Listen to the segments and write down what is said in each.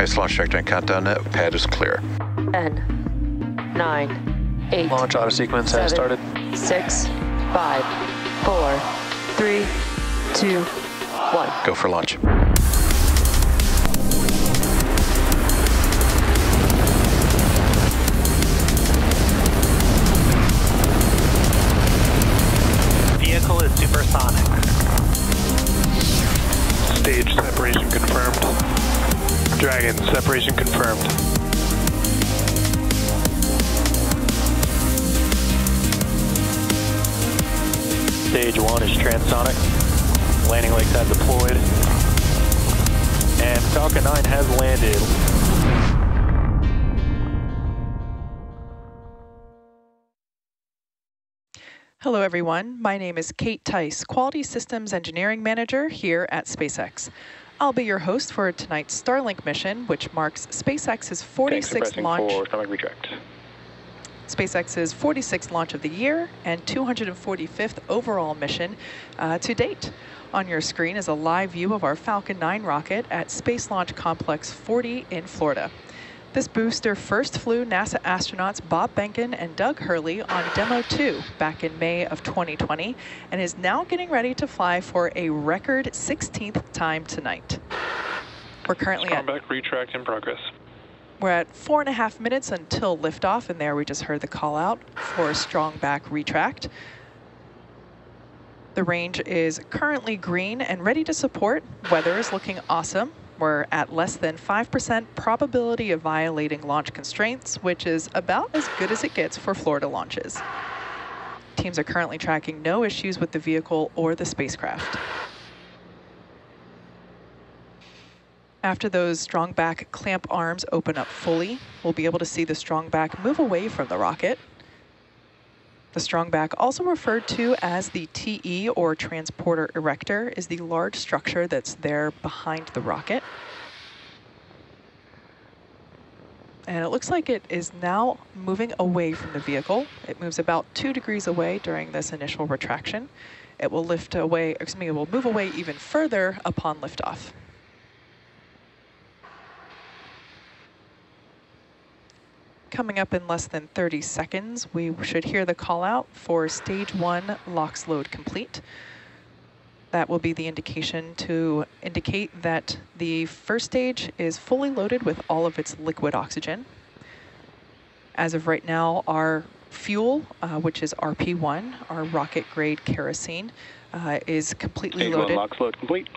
Nice launch trajectory and countdown. Pad is clear. 10, 9, 8. Launch auto sequence has started. 6, 5, 4, 3, 2, 1. Go for launch. Vehicle is supersonic. Stage separation confirmed. Dragon, separation confirmed. Stage 1 is transonic. Landing legs have deployed. And Falcon 9 has landed. Hello everyone, my name is Kate Tice, Quality Systems Engineering Manager here at SpaceX. I'll be your host for tonight's Starlink mission, which marks SpaceX's 46th launch. SpaceX's 46th launch of the year and 245th overall mission to date. On your screen is a live view of our Falcon 9 rocket at Space Launch Complex 40 in Florida. This booster first flew NASA astronauts Bob Behnken and Doug Hurley on Demo 2 back in May of 2020 and is now getting ready to fly for a record 16th time tonight. We're currently Back retract in progress. We're at 4.5 minutes until liftoff, and there we just heard the call out for strong back retract. The range is currently green and ready to support. Weather is looking awesome. We're at less than 5% probability of violating launch constraints, which is about as good as it gets for Florida launches. Teams are currently tracking no issues with the vehicle or the spacecraft. After those strong back clamp arms open up fully, we'll be able to see the strong back move away from the rocket. The strong back, also referred to as the TE or transporter erector, is the large structure that's there behind the rocket. And it looks like it is now moving away from the vehicle. It moves about 2 degrees away during this initial retraction. It will lift away, excuse me, it will move away even further upon liftoff. Coming up in less than 30 seconds, we should hear the call out for stage 1 LOX load complete. That will be the indication to indicate that the first stage is fully loaded with all of its liquid oxygen. As of right now, our fuel, which is RP1, our rocket grade kerosene, is completely loaded. Stage 1 LOX load complete.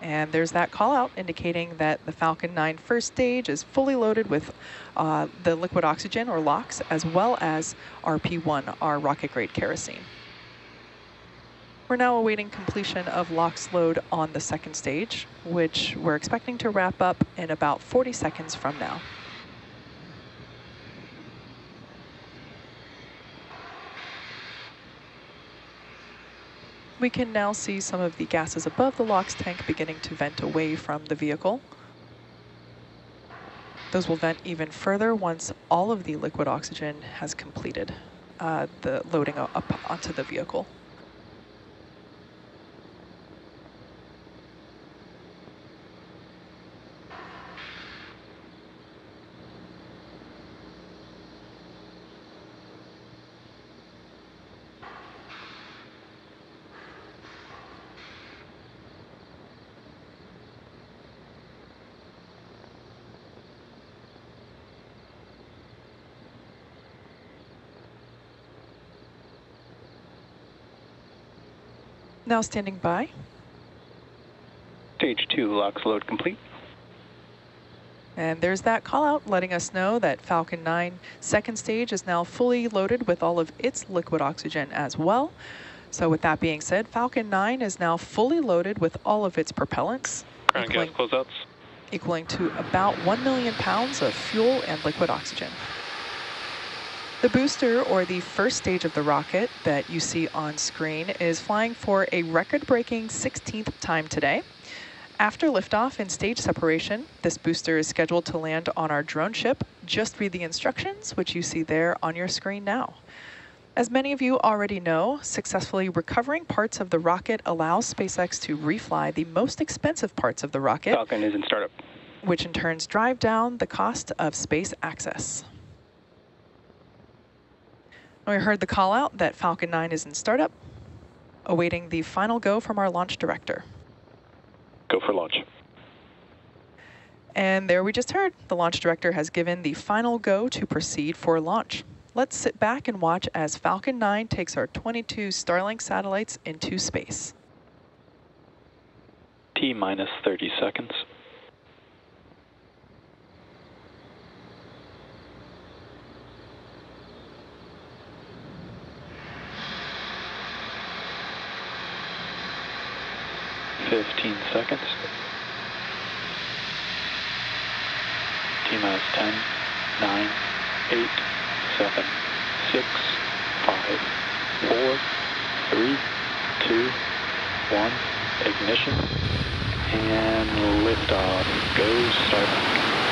And there's that call out indicating that the Falcon 9 first stage is fully loaded with the liquid oxygen or LOX, as well as RP1, our rocket grade kerosene. We're now awaiting completion of LOX load on the second stage, which we're expecting to wrap up in about 40 seconds from now. We can now see some of the gases above the LOX tank beginning to vent away from the vehicle. Those will vent even further once all of the liquid oxygen has completed the loading up onto the vehicle. Now standing by. Stage 2 LOX load complete. And there's that call out letting us know that Falcon 9 second stage is now fully loaded with all of its liquid oxygen as well. So with that being said, Falcon 9 is now fully loaded with all of its propellants, equaling to about 1 million pounds of fuel and liquid oxygen. The booster, or the first stage of the rocket that you see on screen, is flying for a record-breaking 16th time today. After liftoff and stage separation, this booster is scheduled to land on our drone ship. Just read the instructions, which you see there on your screen now. As many of you already know, successfully recovering parts of the rocket allows SpaceX to refly the most expensive parts of the rocket. Falcon is in startup. Which in turns drive down the cost of space access. We heard the call out that Falcon 9 is in startup, awaiting the final go from our launch director. Go for launch. And there we just heard, the launch director has given the final go to proceed for launch. Let's sit back and watch as Falcon 9 takes our 22 Starlink satellites into space. T minus 30 seconds. Seconds. T minus 10, 9, 8, 7, 6, 5, 4, 3, 2, 1, ignition, and liftoff. Go Starlink.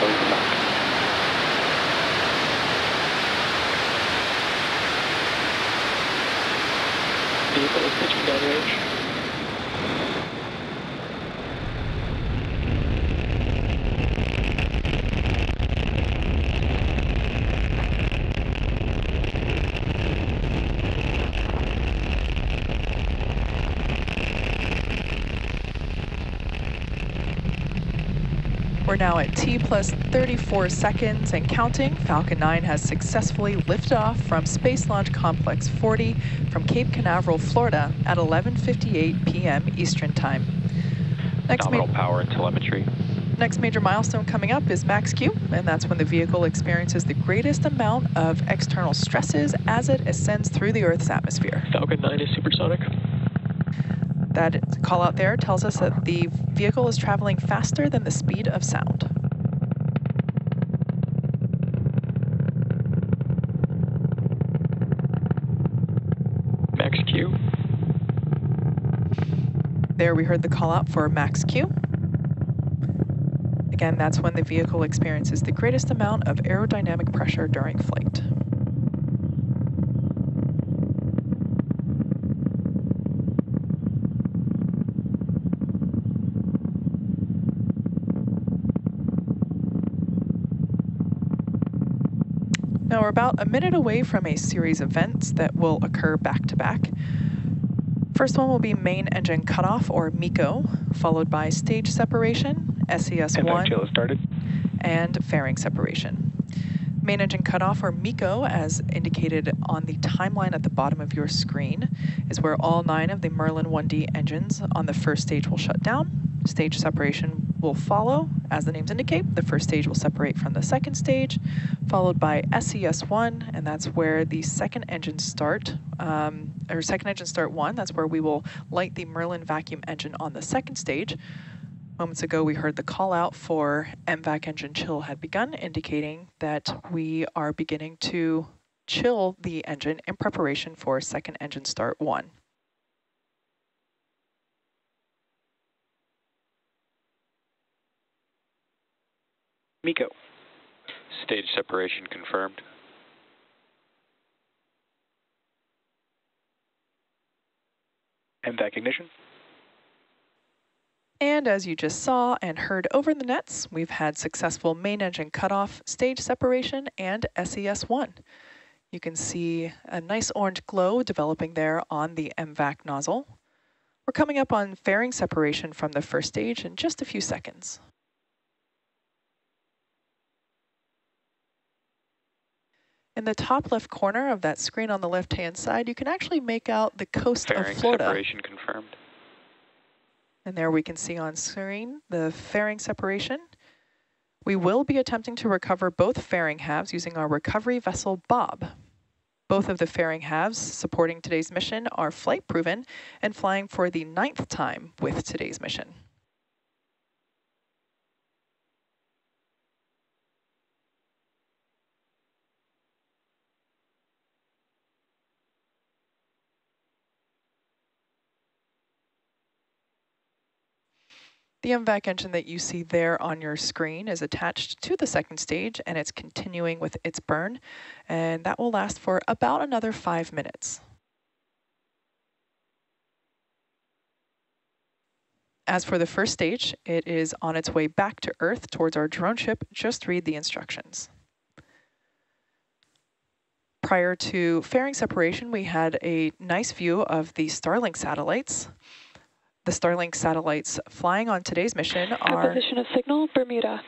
Go Falcon. Vehicle is pitching downrange. We're now at T plus 34 seconds and counting. Falcon 9 has successfully lifted off from Space Launch Complex 40 from Cape Canaveral, Florida at 11:58 p.m. Eastern Time. Nominal power and telemetry. Next major milestone coming up is max Q, and that's when the vehicle experiences the greatest amount of external stresses as it ascends through the Earth's atmosphere. Falcon 9 is supersonic. That call out there tells us that the vehicle is traveling faster than the speed of sound. Max Q. There we heard the call out for max Q. Again, that's when the vehicle experiences the greatest amount of aerodynamic pressure during flight. Now we're about a minute away from a series of events that will occur back to back. First one will be main engine cutoff, or MECO, followed by stage separation, SES-1, and fairing separation. Main engine cutoff, or MECO, as indicated on the timeline at the bottom of your screen, is where all 9 of the Merlin 1D engines on the first stage will shut down. Stage separation will follow, as the names indicate. The first stage will separate from the second stage, followed by SES-1, and that's where the second engine start, second engine start 1, that's where we will light the Merlin vacuum engine on the second stage. Moments ago, we heard the call out for MVAC engine chill had begun, indicating that we are beginning to chill the engine in preparation for second engine start 1. MECO. Stage separation confirmed. MVAC ignition. And as you just saw and heard over the nets, we've had successful main engine cutoff, stage separation, and SES-1. You can see a nice orange glow developing there on the MVAC nozzle. We're coming up on fairing separation from the first stage in just a few seconds. In the top left corner of that screen on the left-hand side, you can actually make out the coast of Florida. Separation confirmed. And there we can see on screen the fairing separation. We will be attempting to recover both fairing halves using our recovery vessel Bob. Both of the fairing halves supporting today's mission are flight proven and flying for the 9th time with today's mission. The MVAC engine that you see there on your screen is attached to the second stage, and it's continuing with its burn, and that will last for about another 5 minutes. As for the first stage, it is on its way back to Earth towards our drone ship. Just read the instructions. Prior to fairing separation, we had a nice view of the Starlink satellites. The Starlink satellites flying on today's mission are... Position of signal, Bermuda.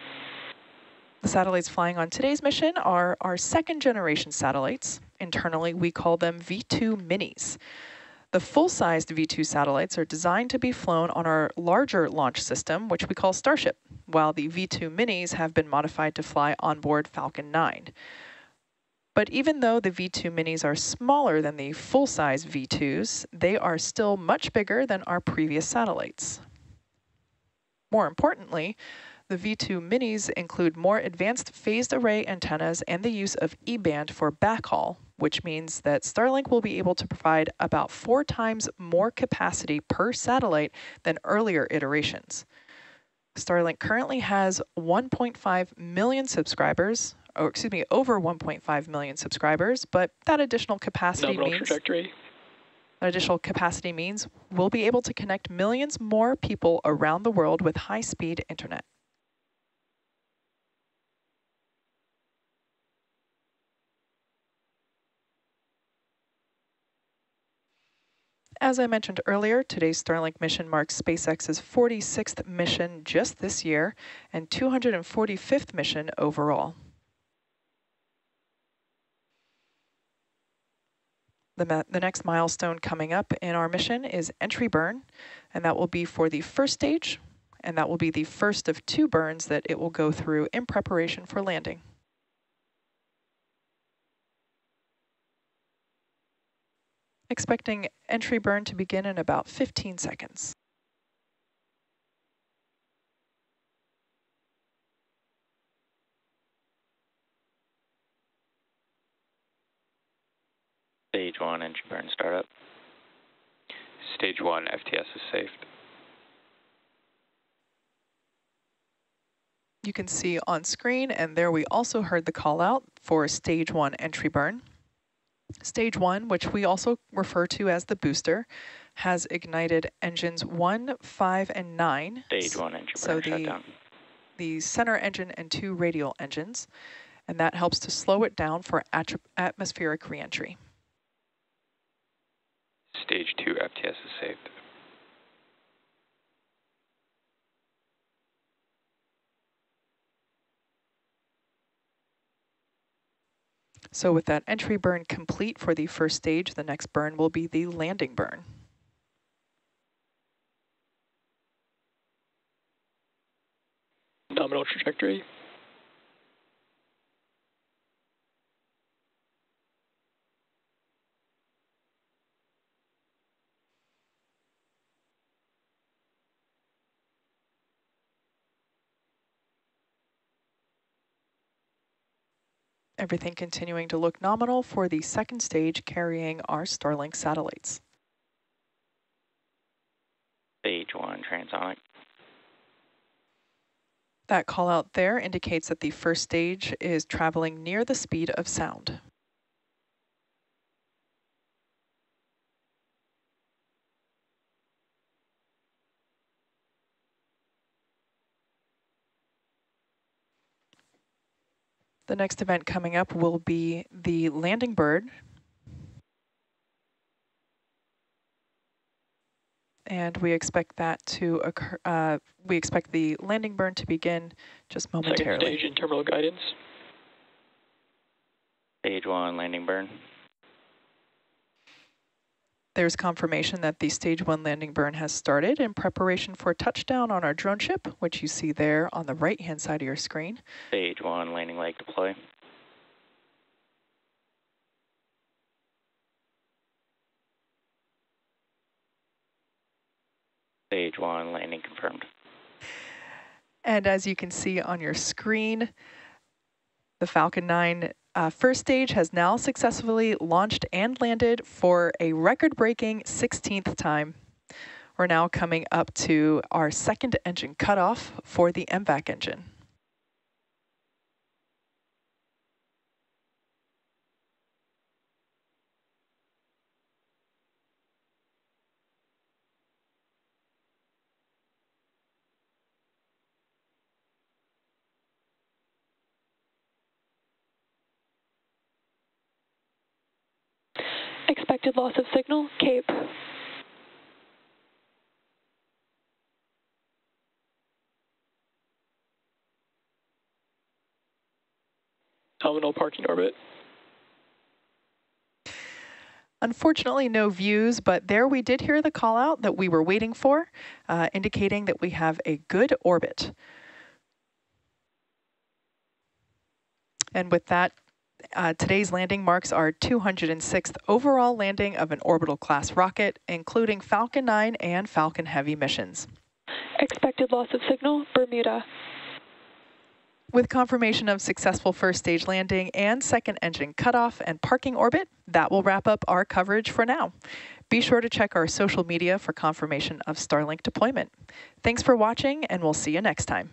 The satellites flying on today's mission are our second generation satellites. Internally, we call them V2 minis. The full-sized V2 satellites are designed to be flown on our larger launch system, which we call Starship, while the V2 minis have been modified to fly onboard Falcon 9. But even though the V2 minis are smaller than the full-size V2s, they are still much bigger than our previous satellites. More importantly, the V2 minis include more advanced phased array antennas and the use of E-band for backhaul, which means that Starlink will be able to provide about 4 times more capacity per satellite than earlier iterations. Starlink currently has 1.5 million subscribers, or excuse me, over 1.5 million subscribers, but that additional capacity means we'll be able to connect millions more people around the world with high-speed internet. As I mentioned earlier, today's Starlink mission marks SpaceX's 46th mission just this year and 245th mission overall. The next milestone coming up in our mission is entry burn, and that will be for the first stage, and that will be the first of 2 burns that it will go through in preparation for landing. Expecting entry burn to begin in about 15 seconds. Stage 1, entry burn startup. Stage 1, FTS is safe. You can see on screen, and there we also heard the call out for stage 1 entry burn. Stage 1, which we also refer to as the booster, has ignited engines 1, 5, and 9. Stage 1 entry burn shutdown. The center engine and 2 radial engines, and that helps to slow it down for atmospheric reentry. Stage 2, FTS is safe. So with that entry burn complete for the first stage, the next burn will be the landing burn. Nominal trajectory. Everything continuing to look nominal for the second stage carrying our Starlink satellites. Stage 1 transonic. That call out there indicates that the first stage is traveling near the speed of sound. The next event coming up will be the landing bird. And we expect that to occur, we expect the landing burn to begin just momentarily. Second stage and terminal guidance. Stage 1 landing burn. There's confirmation that the stage 1 landing burn has started in preparation for touchdown on our drone ship, which you see there on the right-hand side of your screen. Stage 1 landing leg deploy. Stage 1 landing confirmed. And as you can see on your screen, the Falcon 9 first stage has now successfully launched and landed for a record-breaking 16th time. We're now coming up to our second engine cutoff for the MVAC engine. Expected loss of signal, Cape. Nominal parking orbit. Unfortunately, no views, but there we did hear the call out that we were waiting for, indicating that we have a good orbit. And with that, today's landing marks our 206th overall landing of an orbital class rocket, including Falcon 9 and Falcon Heavy missions. Expected loss of signal, Bermuda. With confirmation of successful first stage landing and second engine cutoff and parking orbit, that will wrap up our coverage for now. Be sure to check our social media for confirmation of Starlink deployment. Thanks for watching, and we'll see you next time.